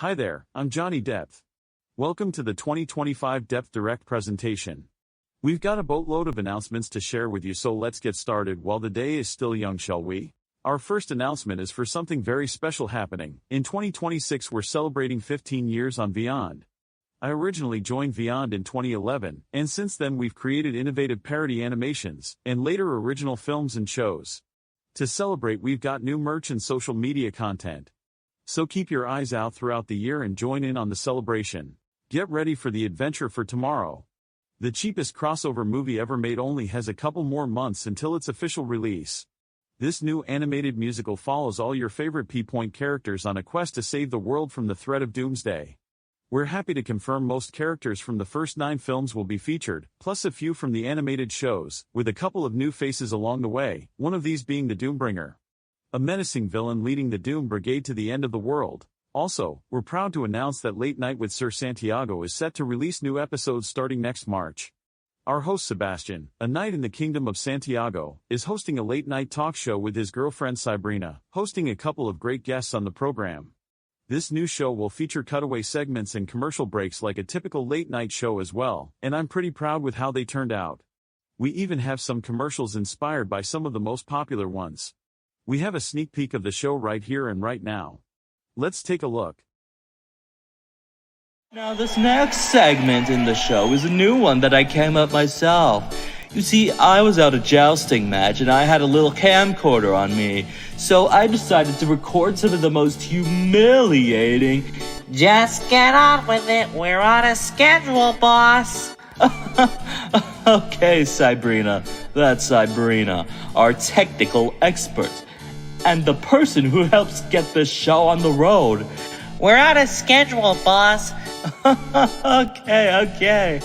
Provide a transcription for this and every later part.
Hi there, I'm Johnny Depth. Welcome to the 2025 DepthDirect presentation. We've got a boatload of announcements to share with you, so let's get started while the day is still young, shall we? Our first announcement is for something very special happening. In 2026 we're celebrating 15 years on Beyond. I originally joined Beyond in 2011, and since then we've created innovative parody animations, and later original films and shows. To celebrate, we've got new merch and social media content. So keep your eyes out throughout the year and join in on the celebration. Get ready for the adventure for tomorrow. The cheapest crossover movie ever made only has a couple more months until its official release. This new animated musical follows all your favorite PeaPointe characters on a quest to save the world from the threat of doomsday. We're happy to confirm most characters from the first 9 films will be featured, plus a few from the animated shows, with a couple of new faces along the way, one of these being the Doombringer, a menacing villain leading the Doom Brigade to the end of the world. Also, we're proud to announce that Late Night with Sir Santiago is set to release new episodes starting next March. Our host Sebastian, a knight in the Kingdom of Santiago, is hosting a late-night talk show with his girlfriend Sabrina, hosting a couple of great guests on the program. This new show will feature cutaway segments and commercial breaks like a typical late-night show as well, and I'm pretty proud with how they turned out. We even have some commercials inspired by some of the most popular ones. We have a sneak peek of the show right here and right now. Let's take a look. Now this next segment in the show is a new one that I came up myself. You see, I was at a jousting match and I had a little camcorder on me, so I decided to record some of the most humiliating... Just get on with it, we're on a schedule, boss. Okay, Sabrina, that's Sabrina, our technical expert, and the person who helps get the show on the road. We're on a schedule, boss. Okay.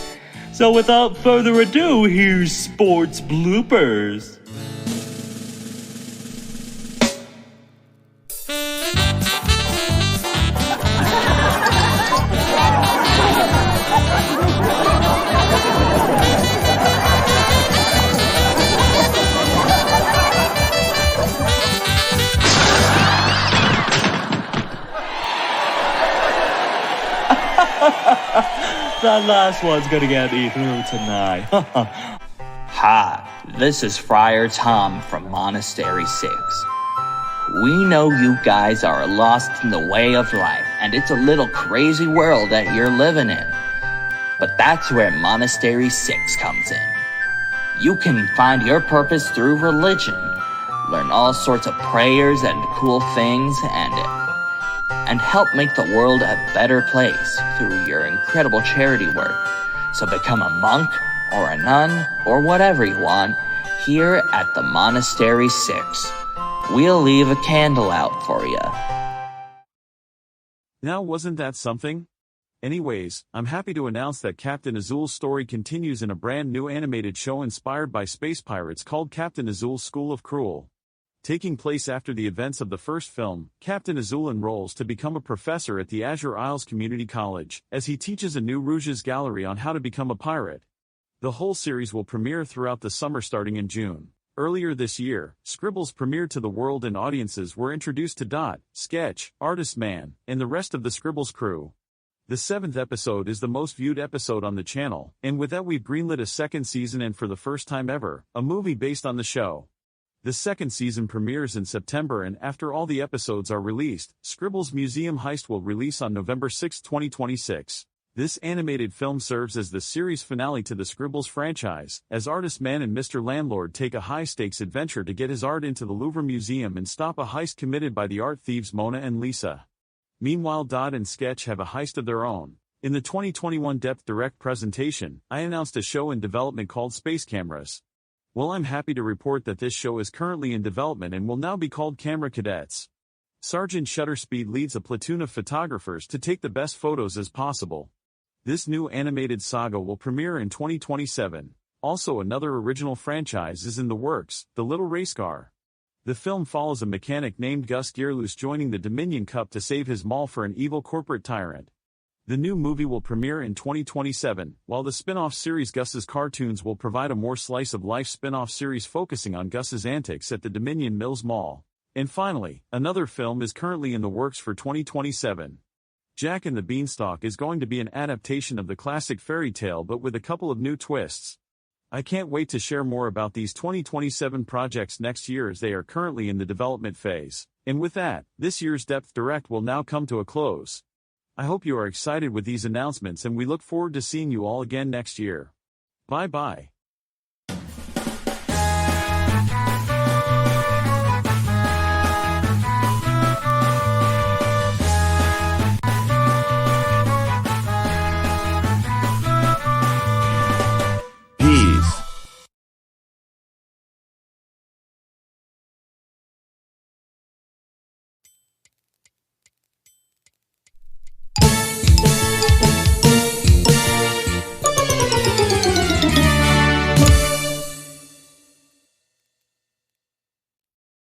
So without further ado, here's sports bloopers. That last one's gonna get me through tonight. Hi, this is Friar Tom from Monastery 6. We know you guys are lost in the way of life, and it's a little crazy world that you're living in. But that's where Monastery 6 comes in. You can find your purpose through religion, learn all sorts of prayers and cool things, and help make the world a better place through your incredible charity work. So become a monk or a nun or whatever you want here at the Monastery 6. We'll leave a candle out for you. Now, wasn't that something? Anyways, I'm happy to announce that Captain Azul's story continues in a brand new animated show inspired by space pirates called Captain Azul's School of Cruel. Taking place after the events of the first film, Captain Azul enrolls to become a professor at the Azure Isles Community College, as he teaches a new Rouges gallery on how to become a pirate. The whole series will premiere throughout the summer starting in June. Earlier this year, Scribbles premiered to the world and audiences were introduced to Dot, Sketch, Artist Man, and the rest of the Scribbles crew. The 7th episode is the most viewed episode on the channel, and with that we've greenlit a second season and for the first time ever, a movie based on the show. The second season premieres in September, and after all the episodes are released, Scribbles Museum Heist will release on November 6, 2026. This animated film serves as the series finale to the Scribbles franchise, as Artist Man and Mr. Landlord take a high-stakes adventure to get his art into the Louvre Museum and stop a heist committed by the art thieves Mona and Lisa. Meanwhile, Dot and Sketch have a heist of their own. In the 2021 DepthDirect presentation, I announced a show in development called Space Cameras. Well, I'm happy to report that this show is currently in development and will now be called Camera Cadets. Sergeant Shutterspeed leads a platoon of photographers to take the best photos as possible. This new animated saga will premiere in 2027. Also, another original franchise is in the works, The Little Race Car. The film follows a mechanic named Gus Gearloose joining the Dominion Cup to save his mall for an evil corporate tyrant. The new movie will premiere in 2027, while the spin-off series Gus's Cartoons will provide a more slice-of-life spin-off series focusing on Gus's antics at the Dominion Mills Mall. And finally, another film is currently in the works for 2027. Jack and the Beanstalk is going to be an adaptation of the classic fairy tale but with a couple of new twists. I can't wait to share more about these 2027 projects next year as they are currently in the development phase. And with that, this year's Depth Direct will now come to a close. I hope you are excited with these announcements and we look forward to seeing you all again next year. Bye bye.